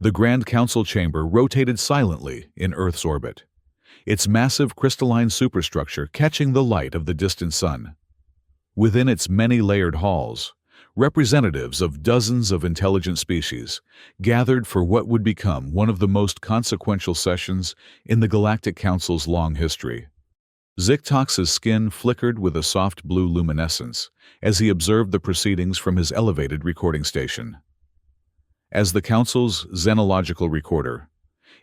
The Grand Council chamber rotated silently in Earth's orbit, its massive crystalline superstructure catching the light of the distant sun. Within its many-layered halls, representatives of dozens of intelligent species gathered for what would become one of the most consequential sessions in the Galactic Council's long history. Ziktox's skin flickered with a soft blue luminescence as he observed the proceedings from his elevated recording station. As the Council's xenological recorder,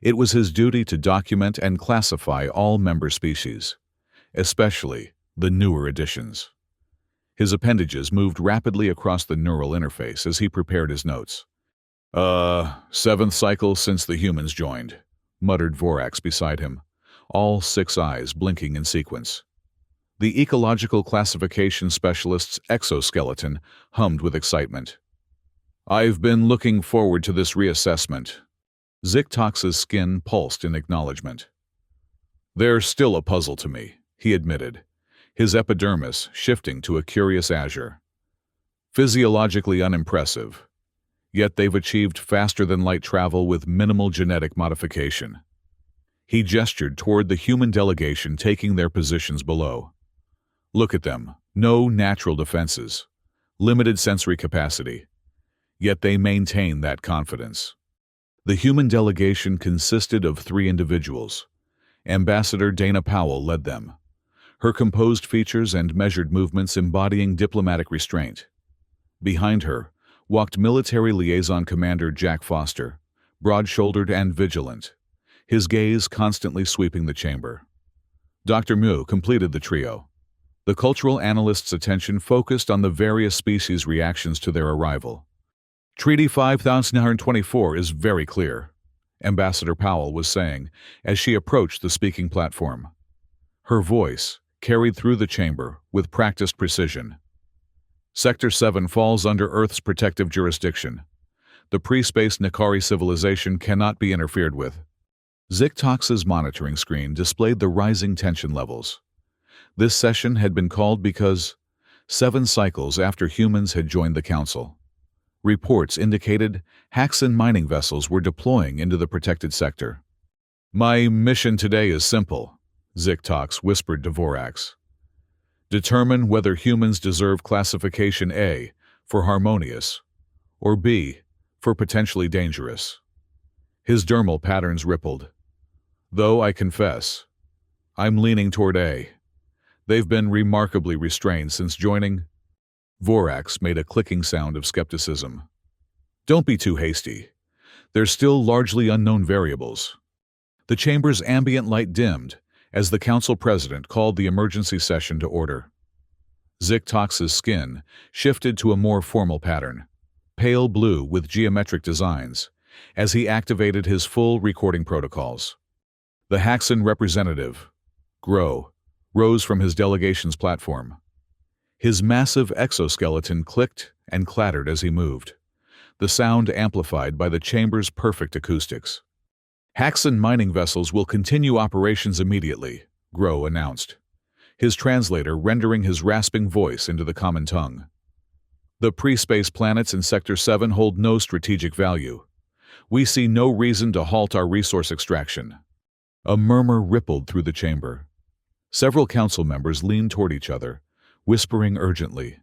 it was his duty to document and classify all member species, especially the newer additions. His appendages moved rapidly across the neural interface as he prepared his notes. Seventh cycle since the humans joined," muttered Vorax beside him, all 6 eyes blinking in sequence. The ecological classification specialist's exoskeleton hummed with excitement. "I've been looking forward to this reassessment." Ziktox's skin pulsed in acknowledgement. "They're still a puzzle to me," he admitted, his epidermis shifting to a curious azure. "Physiologically unimpressive, yet they've achieved faster-than-light travel with minimal genetic modification." He gestured toward the human delegation taking their positions below. "Look at them. No natural defenses. Limited sensory capacity. Yet they maintain that confidence." The human delegation consisted of 3 individuals. Ambassador Dana Powell led them, her composed features and measured movements embodying diplomatic restraint. Behind her walked Military Liaison Commander Jack Foster, broad-shouldered and vigilant, his gaze constantly sweeping the chamber. Dr. Mu completed the trio. The cultural analyst's attention focused on the various species' reactions to their arrival. "Treaty 5924 is very clear," Ambassador Powell was saying as she approached the speaking platform. Her voice carried through the chamber with practiced precision. "Sector 7 falls under Earth's protective jurisdiction. The pre-space Nakari civilization cannot be interfered with." Ziktox's monitoring screen displayed the rising tension levels. This session had been called because 7 cycles after humans had joined the Council, reports indicated Haxan mining vessels were deploying into the protected sector. "My mission today is simple," Ziktox whispered to Vorax. "Determine whether humans deserve classification A for harmonious or B for potentially dangerous." His dermal patterns rippled. "Though I confess, I'm leaning toward A. They've been remarkably restrained since joining." Vorax made a clicking sound of skepticism. "Don't be too hasty. There's still largely unknown variables." The chamber's ambient light dimmed as the Council President called the emergency session to order. Ziktox's skin shifted to a more formal pattern, pale blue with geometric designs, as he activated his full recording protocols. The Haxan representative, Grow, rose from his delegation's platform. His massive exoskeleton clicked and clattered as he moved, the sound amplified by the chamber's perfect acoustics. "Haxan mining vessels will continue operations immediately," Grow announced, his translator rendering his rasping voice into the common tongue. "The pre-space planets in Sector 7 hold no strategic value. We see no reason to halt our resource extraction." A murmur rippled through the chamber. Several council members leaned toward each other, whispering urgently.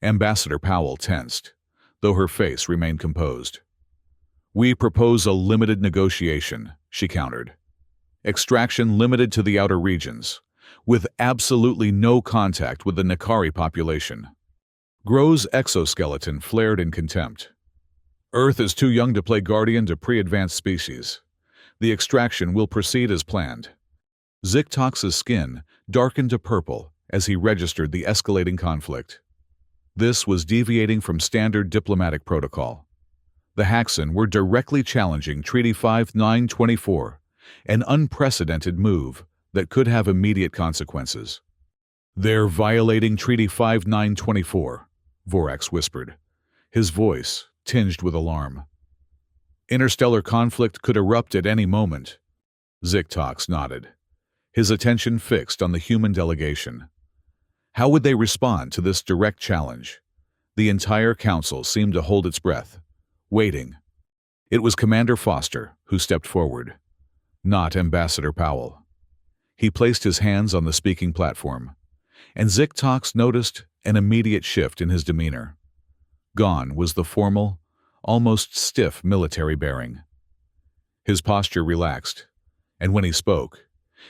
Ambassador Powell tensed, though her face remained composed. "We propose a limited negotiation," she countered. "Extraction limited to the outer regions, with absolutely no contact with the Nakari population." Grow's exoskeleton flared in contempt. "Earth is too young to play guardian to pre-advanced species. The extraction will proceed as planned." Ziktox's skin darkened to purple as he registered the escalating conflict. This was deviating from standard diplomatic protocol. The Haxan were directly challenging Treaty 5924, an unprecedented move that could have immediate consequences. "They're violating Treaty 5924, Vorax whispered, his voice tinged with alarm. "Interstellar conflict could erupt at any moment." Ziktox nodded, his attention fixed on the human delegation. How would they respond to this direct challenge? The entire council seemed to hold its breath, waiting. It was Commander Foster who stepped forward, not Ambassador Powell. He placed his hands on the speaking platform, and Zik-Tox noticed an immediate shift in his demeanor. Gone was the formal, almost stiff military bearing. His posture relaxed, and when he spoke,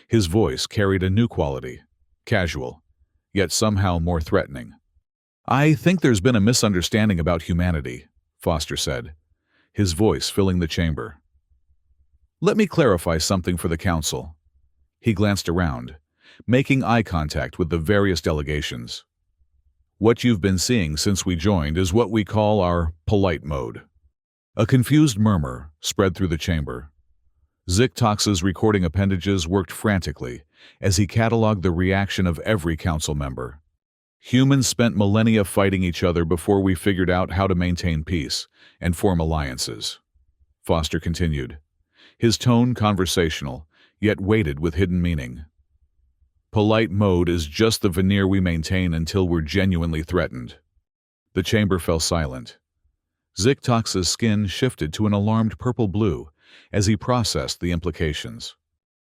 his voice carried a new quality, casual, yet somehow more threatening. "I think there's been a misunderstanding about humanity," Foster said, his voice filling the chamber. "Let me clarify something for the Council." He glanced around, making eye contact with the various delegations. "What you've been seeing since we joined is what we call our polite mode." A confused murmur spread through the chamber. Zik-Tox's recording appendages worked frantically as he cataloged the reaction of every council member. "Humans spent millennia fighting each other before we figured out how to maintain peace and form alliances," Foster continued, his tone conversational, yet weighted with hidden meaning. "Polite mode is just the veneer we maintain until we're genuinely threatened." The chamber fell silent. Zik-Tox's skin shifted to an alarmed purple-blue as he processed the implications.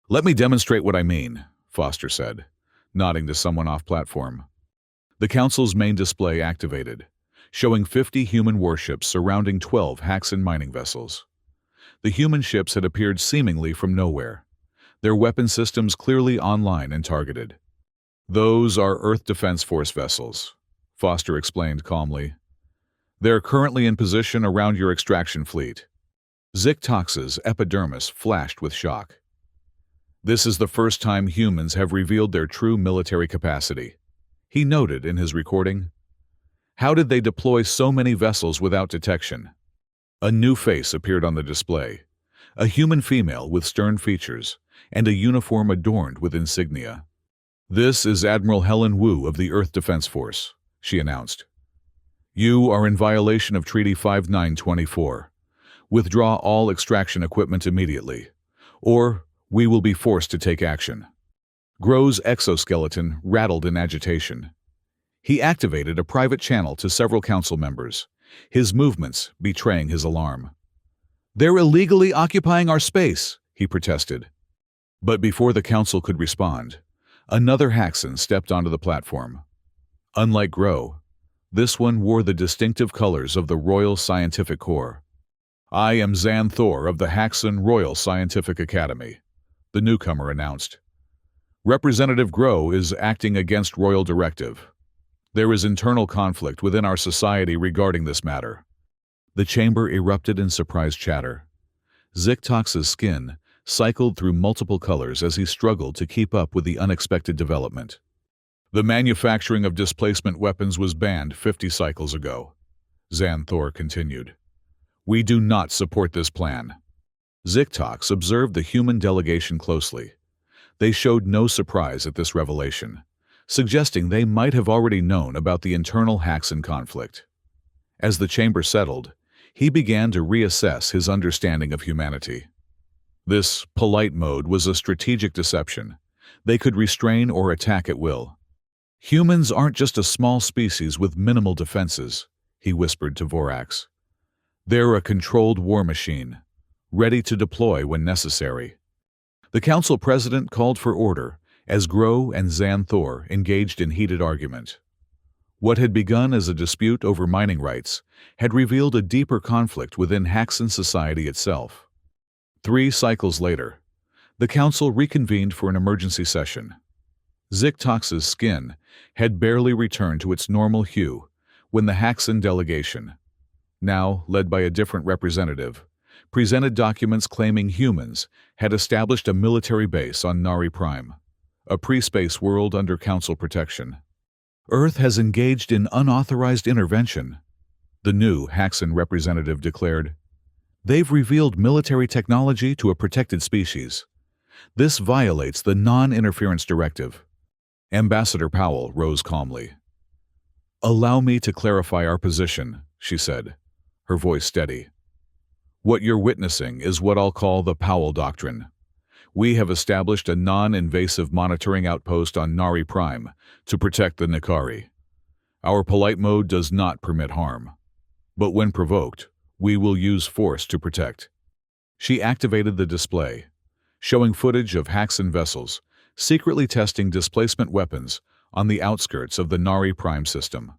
"Let me demonstrate what I mean," Foster said, nodding to someone off-platform. The Council's main display activated, showing 50 human warships surrounding 12 Haxan mining vessels. The human ships had appeared seemingly from nowhere, their weapon systems clearly online and targeted. "Those are Earth Defense Force vessels," Foster explained calmly. "They're currently in position around your extraction fleet." Zik-Tox's epidermis flashed with shock. "This is the first time humans have revealed their true military capacity," he noted in his recording. "How did they deploy so many vessels without detection?" A new face appeared on the display, a human female with stern features and a uniform adorned with insignia. "This is Admiral Helen Wu of the Earth Defense Force," she announced. "You are in violation of Treaty 5924. Withdraw all extraction equipment immediately, or we will be forced to take action." Gro's exoskeleton rattled in agitation. He activated a private channel to several council members, his movements betraying his alarm. "They're illegally occupying our space," he protested. But before the council could respond, another Haxan stepped onto the platform. Unlike Gro, this one wore the distinctive colors of the Royal Scientific Corps. "I am Zan Thor of the Haxan Royal Scientific Academy," the newcomer announced. "Representative Gro is acting against royal directive. There is internal conflict within our society regarding this matter." The chamber erupted in surprised chatter. Zik-Tox's skin cycled through multiple colors as he struggled to keep up with the unexpected development. "The manufacturing of displacement weapons was banned 50 cycles ago," Zan Thor continued. "We do not support this plan." Zik-Tox observed the human delegation closely. They showed no surprise at this revelation, suggesting they might have already known about the internal Haxan conflict. As the chamber settled, he began to reassess his understanding of humanity. This polite mode was a strategic deception. They could restrain or attack at will. "Humans aren't just a small species with minimal defenses," he whispered to Vorax. "They're a controlled war machine, ready to deploy when necessary." The council president called for order as Gro and Zan Thor engaged in heated argument. What had begun as a dispute over mining rights had revealed a deeper conflict within Haxan society itself. 3 cycles later, the council reconvened for an emergency session. Zik-Tox's skin had barely returned to its normal hue when the Haxan delegation, now led by a different representative, presented documents claiming humans had established a military base on Nari Prime, a pre-space world under council protection. "Earth has engaged in unauthorized intervention," the new Haxan representative declared. "They've revealed military technology to a protected species. This violates the non-interference directive." Ambassador Powell rose calmly. "Allow me to clarify our position," she said, her voice steady. "What you're witnessing is what I'll call the Powell Doctrine. We have established a non-invasive monitoring outpost on Nari Prime to protect the Nikari. Our polite mode does not permit harm. But when provoked, We will use force to protect. She activated the display, showing footage of Haxan vessels secretly testing displacement weapons on the outskirts of the Nari Prime system.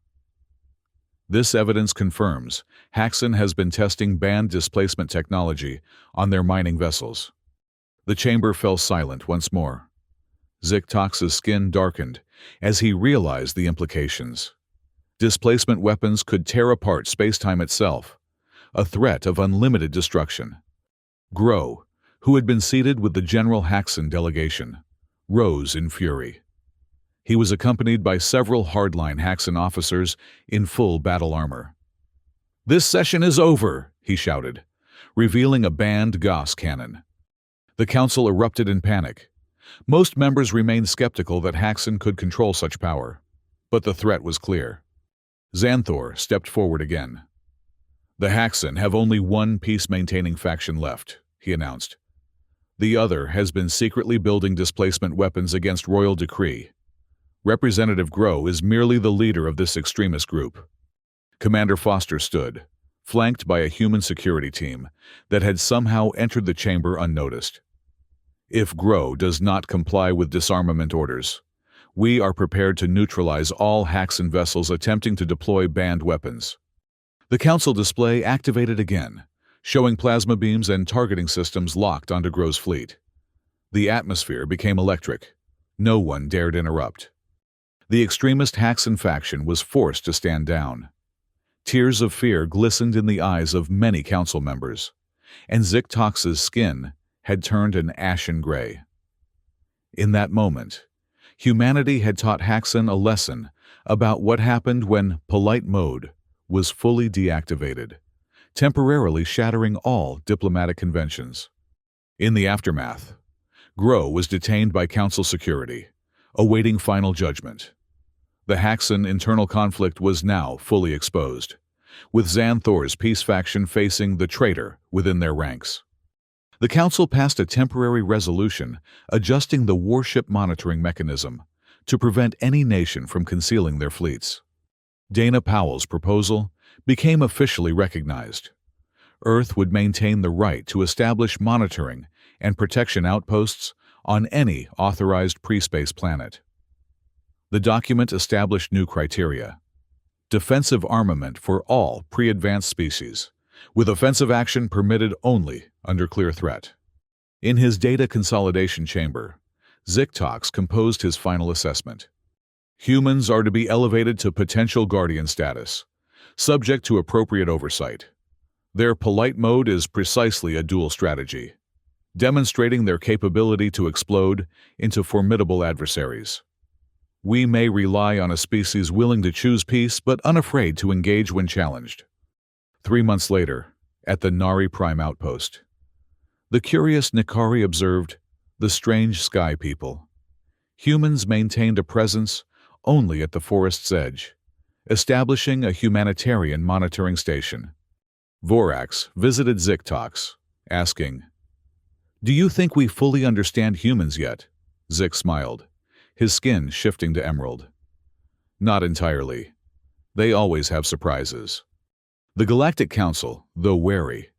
This evidence confirms Haxan has been testing banned displacement technology on their mining vessels. The chamber fell silent once more. Ziktox's skin darkened as he realized the implications. Displacement weapons could tear apart spacetime itself, a threat of unlimited destruction. Grow, who had been seated with the General Haxan delegation, rose in fury. He was accompanied by several hardline Haxan officers in full battle armor. "This session is over," he shouted, revealing a banned Gauss cannon. The council erupted in panic. Most members remained skeptical that Haxan could control such power, but the threat was clear. Xanthor stepped forward again. "The Haxan have only one peace-maintaining faction left," he announced. "The other has been secretly building displacement weapons against royal decree. Representative Grow is merely the leader of this extremist group." Commander Foster stood, flanked by a human security team that had somehow entered the chamber unnoticed. "If Grow does not comply with disarmament orders, we are prepared to neutralize all Haxan vessels attempting to deploy banned weapons." The council display activated again, showing plasma beams and targeting systems locked onto Grow's fleet. The atmosphere became electric. No one dared interrupt. The extremist Haxan faction was forced to stand down. Tears of fear glistened in the eyes of many council members, and Ziktox's skin had turned an ashen gray. In that moment, humanity had taught Haxan a lesson about what happened when polite mode was fully deactivated, temporarily shattering all diplomatic conventions. In the aftermath, Grow was detained by council security, awaiting final judgment. The Haxan internal conflict was now fully exposed, with Xanthor's peace faction facing the traitor within their ranks. The council passed a temporary resolution adjusting the warship monitoring mechanism to prevent any nation from concealing their fleets. Dana Powell's proposal became officially recognized. Earth would maintain the right to establish monitoring and protection outposts on any authorized pre-space planet. The document established new criteria: defensive armament for all pre-advanced species, with offensive action permitted only under clear threat. In his data consolidation chamber, Ziktox composed his final assessment. Humans are to be elevated to potential guardian status, subject to appropriate oversight. Their polite mode is precisely a dual strategy, demonstrating their capability to explode into formidable adversaries. We may rely on a species willing to choose peace but unafraid to engage when challenged. 3 months later, at the Nari Prime outpost, the curious Nikari observed the strange sky people. Humans maintained a presence only at the forest's edge, establishing a humanitarian monitoring station. Vorax visited Ziktox, asking, "Do you think we fully understand humans yet?" Zik smiled, his skin shifting to emerald. "Not entirely. They always have surprises." The Galactic Council, though wary,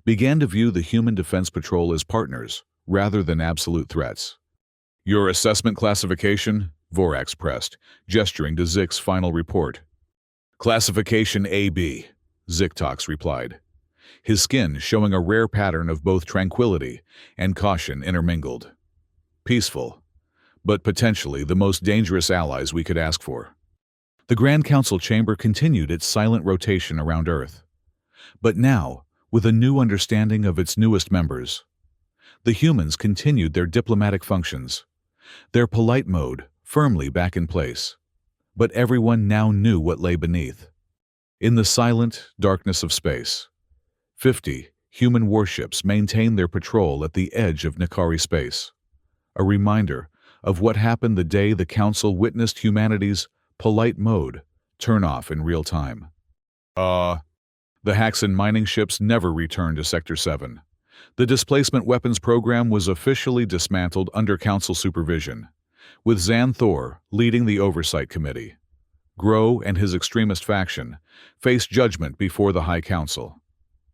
began to view the Human Defense Patrol as partners rather than absolute threats. "Your assessment classification?" Vorax pressed, gesturing to Zik's final report. "Classification AB," Ziktox replied, his skin showing a rare pattern of both tranquility and caution intermingled. "Peaceful, but potentially the most dangerous allies we could ask for." The Grand Council chamber continued its silent rotation around Earth, but now with a new understanding of its newest members. The humans continued their diplomatic functions, their polite mode firmly back in place, but everyone now knew what lay beneath. In the silent darkness of space, 50 human warships maintained their patrol at the edge of Nikari space, a reminder of what happened the day the Council witnessed humanity's polite mode turn off in real time. The Haxan mining ships never returned to Sector 7. The displacement weapons program was officially dismantled under Council supervision, with Xanthor leading the oversight committee. Grow and his extremist faction faced judgment before the High Council.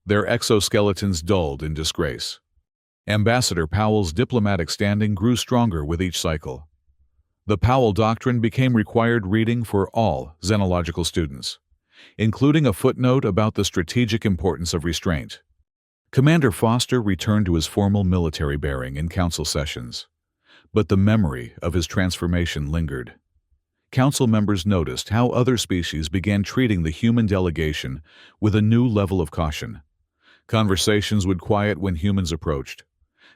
their exoskeletons dulled in disgrace. Ambassador Powell's diplomatic standing grew stronger with each cycle. The Powell Doctrine became required reading for all xenological students, including a footnote about the strategic importance of restraint. Commander Foster returned to his formal military bearing in council sessions, but the memory of his transformation lingered. Council members noticed how other species began treating the human delegation with a new level of caution. Conversations would quiet when humans approached.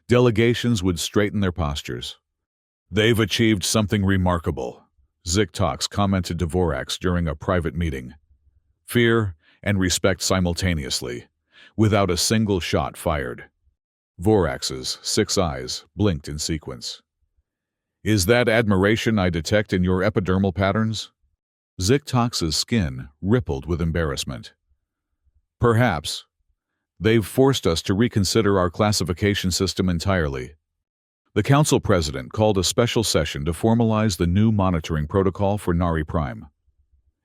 Delegations would straighten their postures. "They've achieved something remarkable," Ziktox commented to Vorax during a private meeting. "Fear and respect simultaneously, without a single shot fired." Vorax's 6 eyes blinked in sequence. "Is that admiration I detect in your epidermal patterns?" Ziktox's skin rippled with embarrassment. "Perhaps. They've forced us to reconsider our classification system entirely." The council president called a special session to formalize the new monitoring protocol for Nari Prime.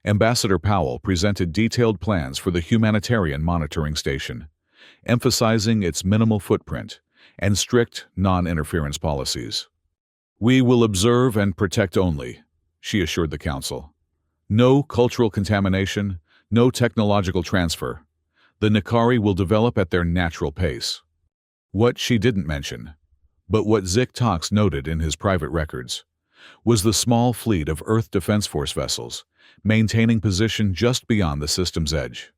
Ambassador Powell presented detailed plans for the humanitarian monitoring station, emphasizing its minimal footprint and strict non-interference policies. "We will observe and protect only," she assured the council. "No cultural contamination, no technological transfer. The Nikari will develop at their natural pace." What she didn't mention, but what Ziktox noted in his private records, was the small fleet of Earth Defense Force vessels maintaining position just beyond the system's edge.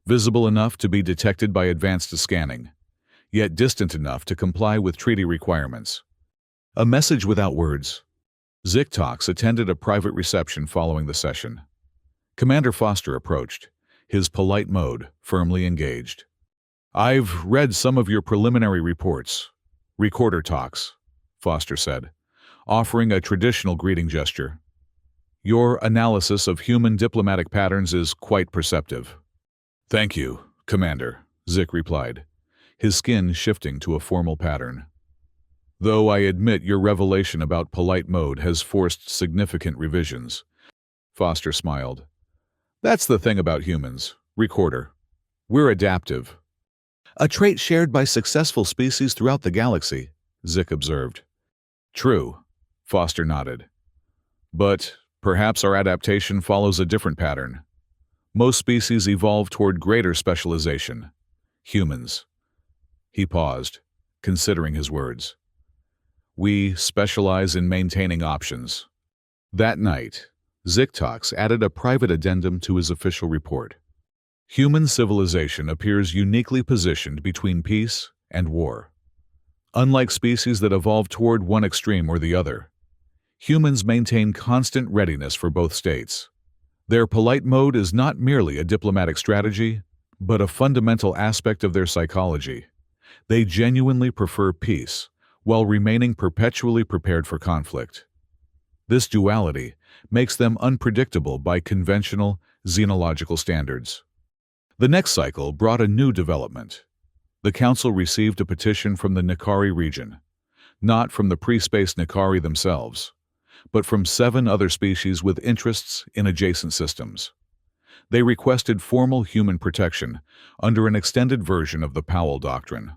Visible enough to be detected by advanced scanning, yet distant enough to comply with treaty requirements. A message without words. Ziktox attended a private reception following the session. Commander Foster approached, his polite mode firmly engaged. "I've read some of your preliminary reports. Recorder talks," Foster said, offering a traditional greeting gesture. "Your analysis of human diplomatic patterns is quite perceptive." "Thank you, Commander," Zik replied, his skin shifting to a formal pattern. "Though I admit your revelation about polite mode has forced significant revisions." Foster smiled. "That's the thing about humans, Recorder. We're adaptive." "A trait shared by successful species throughout the galaxy," Zik observed. "True," Foster nodded. "But perhaps our adaptation follows a different pattern. Most species evolve toward greater specialization. Humans." He paused, considering his words. "We specialize in maintaining options." That night, Ziktox added a private addendum to his official report. Human civilization appears uniquely positioned between peace and war. Unlike species that evolve toward one extreme or the other, humans maintain constant readiness for both states. Their polite mode is not merely a diplomatic strategy, but a fundamental aspect of their psychology. They genuinely prefer peace, while remaining perpetually prepared for conflict. This duality makes them unpredictable by conventional xenological standards. The next cycle brought a new development. The Council received a petition from the Nikari region, not from the pre-space Nikari themselves, but from 7 other species with interests in adjacent systems. They requested formal human protection under an extended version of the Powell Doctrine.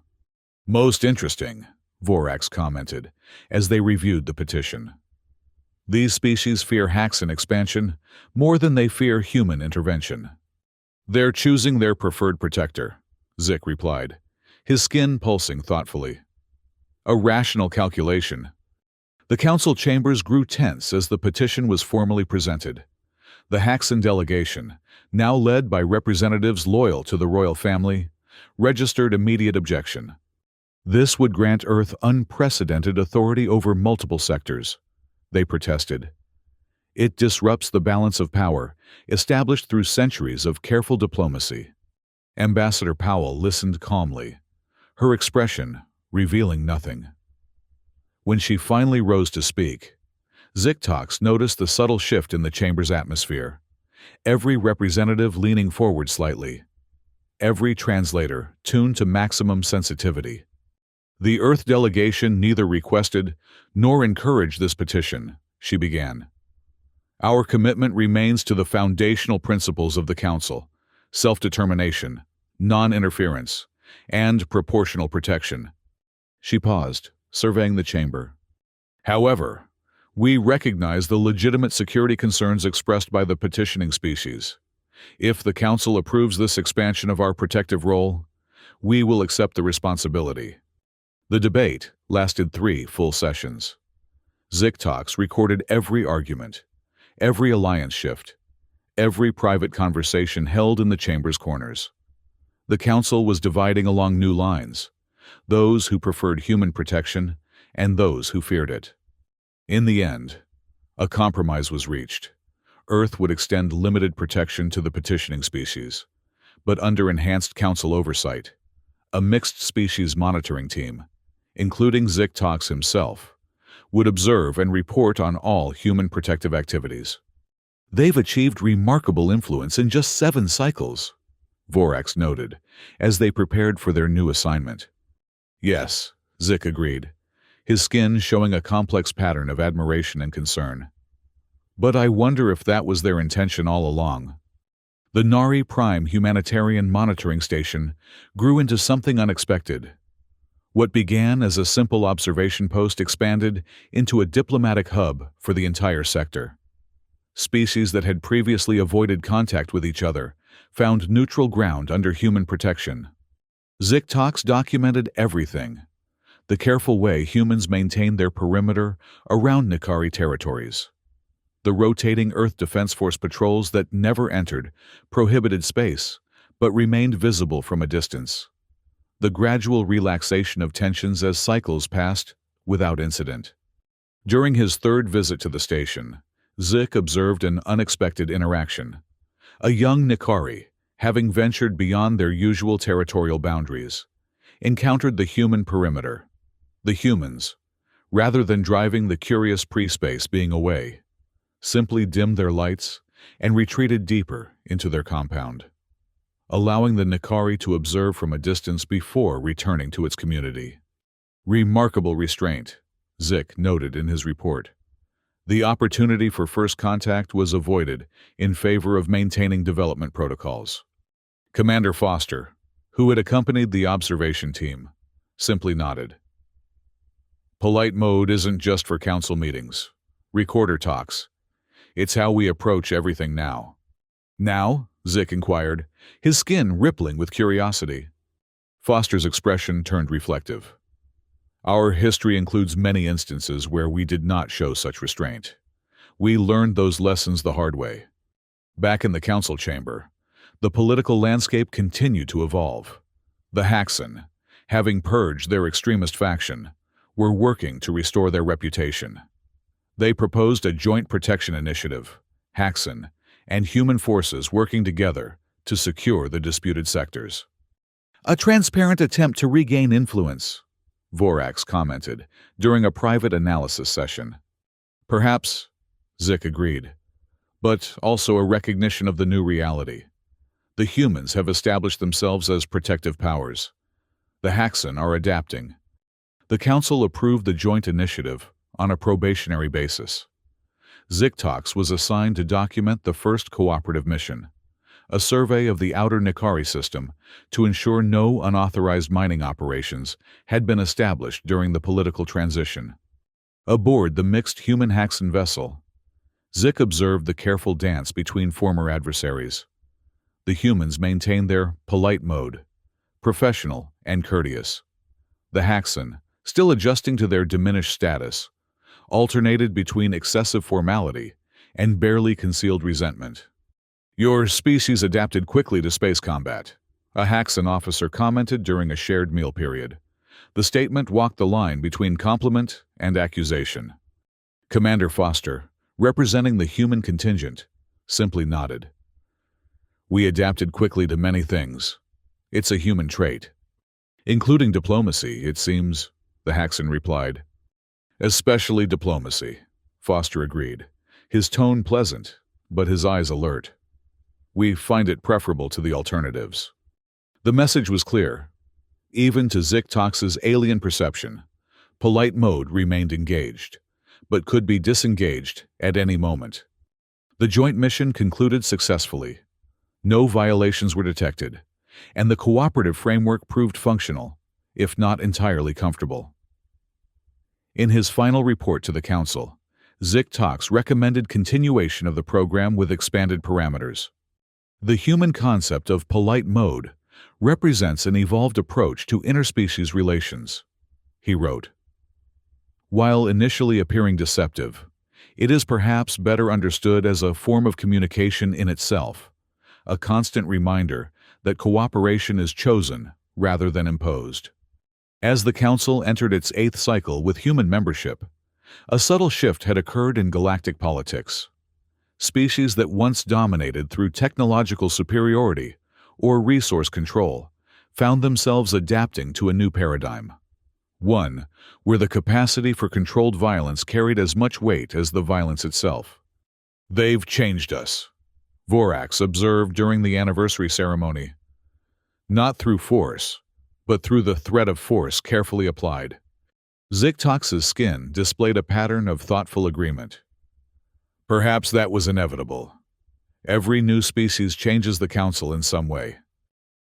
"Most interesting," Vorax commented, as they reviewed the petition. "These species fear Haxan expansion more than they fear human intervention." "They're choosing their preferred protector," Zik replied, his skin pulsing thoughtfully. "A rational calculation." The council chambers grew tense as the petition was formally presented. The Haxan delegation, now led by representatives loyal to the royal family, registered immediate objection. This would grant Earth unprecedented authority over multiple sectors, they protested. It disrupts the balance of power established through centuries of careful diplomacy. Ambassador Powell listened calmly, her expression revealing nothing. When she finally rose to speak, Ziktox noticed the subtle shift in the chamber's atmosphere, every representative leaning forward slightly, every translator tuned to maximum sensitivity. "The Earth delegation neither requested nor encouraged this petition," she began. "Our commitment remains to the foundational principles of the Council: self-determination, non-interference, and proportional protection. She paused, surveying the chamber. However, we recognize the legitimate security concerns expressed by the petitioning species. If the Council approves this expansion of our protective role, we will accept the responsibility. The debate lasted 3 full sessions. Talks recorded every argument, every alliance shift, every private conversation held in the chamber's corners. The Council was dividing along new lines, those who preferred human protection and those who feared it. In the end, a compromise was reached. Earth would extend limited protection to the petitioning species, but under enhanced Council oversight. A mixed species monitoring team, including Talks himself, would observe and report on all human protective activities. They've achieved remarkable influence in just 7 cycles, Vorax noted, as they prepared for their new assignment. Yes, agreed, his skin showing a complex pattern of admiration and concern. But I wonder if that was their intention all along. The Nari Prime Humanitarian Monitoring Station grew into something unexpected. What began as a simple observation post expanded into a diplomatic hub for the entire sector. Species that had previously avoided contact with each other found neutral ground under human protection. Talks documented everything. The careful way humans maintained their perimeter around Nikari territories. The rotating Earth Defense Force patrols that never entered prohibited space, but remained visible from a distance. The gradual relaxation of tensions as cycles passed without incident. During his 3rd visit to the station, observed an unexpected interaction. A young Nikari, having ventured beyond their usual territorial boundaries, encountered the human perimeter. The humans, rather than driving the curious pre-space being away, simply dimmed their lights and retreated deeper into their compound, allowing the Nikari to observe from a distance before returning to its community. Remarkable restraint, noted in his report. The opportunity for first contact was avoided in favor of maintaining development protocols. Commander Foster, who had accompanied the observation team, simply nodded. Polite mode isn't just for council meetings, recorder talks. It's how we approach everything now. Now? Inquired, his skin rippling with curiosity. Foster's expression turned reflective. Our history includes many instances where we did not show such restraint. We learned those lessons the hard way. Back in the council chamber, the political landscape continued to evolve. The Haxan, having purged their extremist faction, were working to restore their reputation. They proposed a joint protection initiative, Haxan and human forces working together to secure the disputed sectors. A transparent attempt to regain influence, Vorax commented during a private analysis session. Perhaps, agreed, but also a recognition of the new reality. The humans have established themselves as protective powers. The Haxan are adapting. The Council approved the joint initiative on a probationary basis. Talks was assigned to document the first cooperative mission, a survey of the outer Nikari system to ensure no unauthorized mining operations had been established during the political transition. Aboard the mixed human-Haxan vessel, observed the careful dance between former adversaries. The humans maintained their polite mode, professional and courteous. The Haxan, still adjusting to their diminished status, alternated between excessive formality and barely concealed resentment. Your species adapted quickly to space combat, a Haxan officer commented during a shared meal period. The statement walked the line between compliment and accusation. Commander Foster, representing the human contingent, simply nodded. We adapted quickly to many things. It's a human trait. Including diplomacy, it seems, the Haxan replied. Especially diplomacy, Foster agreed, his tone pleasant, but his eyes alert. We find it preferable to the alternatives. The message was clear. Even to Talks' alien perception, polite mode remained engaged, but could be disengaged at any moment. The joint mission concluded successfully. No violations were detected, and the cooperative framework proved functional, if not entirely comfortable. In his final report to the Council, Zick-Tox recommended continuation of the program with expanded parameters. The human concept of polite mode represents an evolved approach to interspecies relations, he wrote. While initially appearing deceptive, it is perhaps better understood as a form of communication in itself, a constant reminder that cooperation is chosen rather than imposed. As the Council entered its 8th cycle with human membership, a subtle shift had occurred in galactic politics. Species that once dominated through technological superiority or resource control found themselves adapting to a new paradigm. One where the capacity for controlled violence carried as much weight as the violence itself. "They've changed us," Vorax observed during the anniversary ceremony. "Not through force, but through the threat of force carefully applied." Zick-Tox's skin displayed a pattern of thoughtful agreement. "Perhaps that was inevitable. Every new species changes the Council in some way."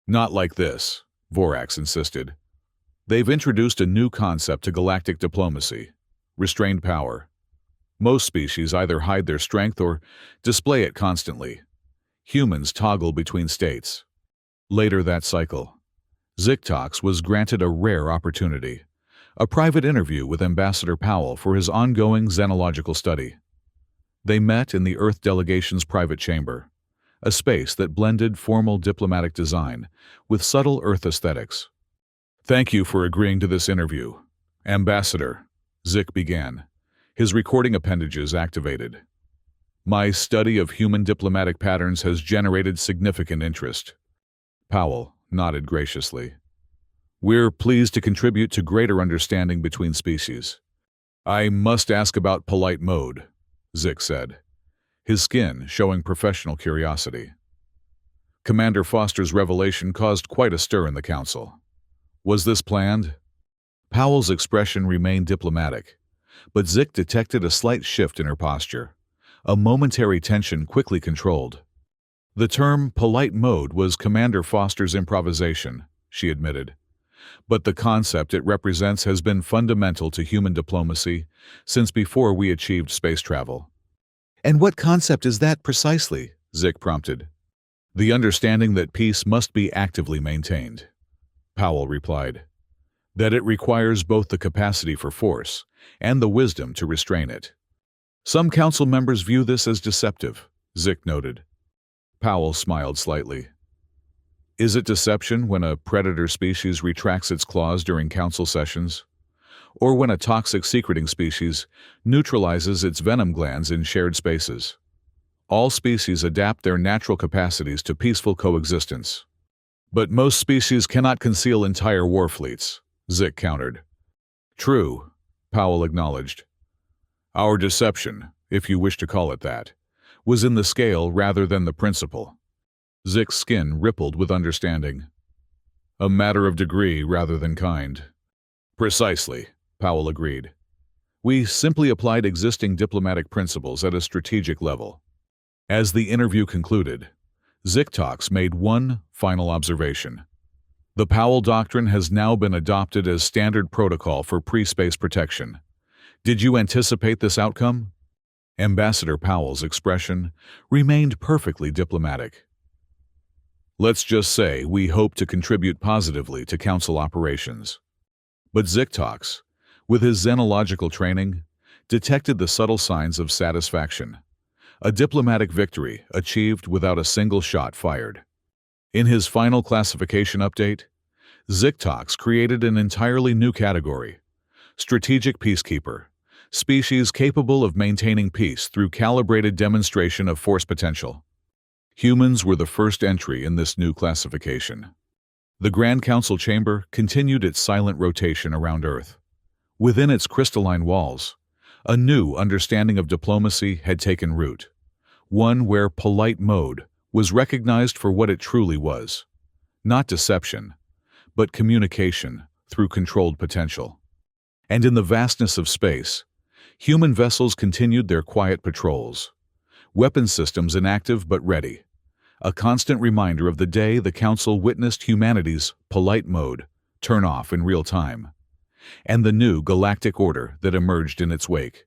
"Not like this," Vorax insisted. "They've introduced a new concept to galactic diplomacy: restrained power. Most species either hide their strength or display it constantly. Humans toggle between states." Later that cycle, Zick-Tox was granted a rare opportunity: a private interview with Ambassador Powell for his ongoing xenological study. They met in the Earth delegation's private chamber, a space that blended formal diplomatic design with subtle Earth aesthetics. "Thank you for agreeing to this interview, Ambassador," Zick began, his recording appendages activated. "My study of human diplomatic patterns has generated significant interest." Powell nodded graciously. "We're pleased to contribute to greater understanding between species." "I must ask about polite mode," Zick said, his skin showing professional curiosity. Commander Foster's revelation caused quite a stir in the Council. Was this planned? Powell's expression remained diplomatic, but Zick detected a slight shift in her posture, a momentary tension quickly controlled. "The term polite mode was Commander Foster's improvisation," she admitted. "But the concept it represents has been fundamental to human diplomacy since before we achieved space travel." "And what concept is that precisely?" Zick prompted. "The understanding that peace must be actively maintained," Powell replied. "That it requires both the capacity for force and the wisdom to restrain it." "Some Council members view this as deceptive," Zick noted. Powell smiled slightly. "Is it deception when a predator species retracts its claws during Council sessions? Or when a toxic secreting species neutralizes its venom glands in shared spaces? All species adapt their natural capacities to peaceful coexistence. But most species cannot conceal entire war fleets," Zick countered. "True," Powell acknowledged. "Our deception, if you wish to call it that, was in the scale rather than the principle." Zick's skin rippled with understanding. "A matter of degree rather than kind." "Precisely," Powell agreed. "We simply applied existing diplomatic principles at a strategic level." As the interview concluded, Zick-Tox made one final observation. "The Powell Doctrine has now been adopted as standard protocol for pre-space protection. Did you anticipate this outcome?" Ambassador Powell's expression remained perfectly diplomatic. "Let's just say we hope to contribute positively to Council operations." But Zick-Tox, with his xenological training, detected the subtle signs of satisfaction. A diplomatic victory achieved without a single shot fired. In his final classification update, Zick-Tox created an entirely new category: Strategic Peacekeeper, species capable of maintaining peace through calibrated demonstration of force potential. Humans were the first entry in this new classification. The Grand Council chamber continued its silent rotation around Earth. Within its crystalline walls, a new understanding of diplomacy had taken root, one where polite mode was recognized for what it truly was: not deception, but communication through controlled potential. And in the vastness of space, human vessels continued their quiet patrols, weapon systems inactive but ready, a constant reminder of the day the Council witnessed humanity's polite mode turn off in real time, and the new galactic order that emerged in its wake.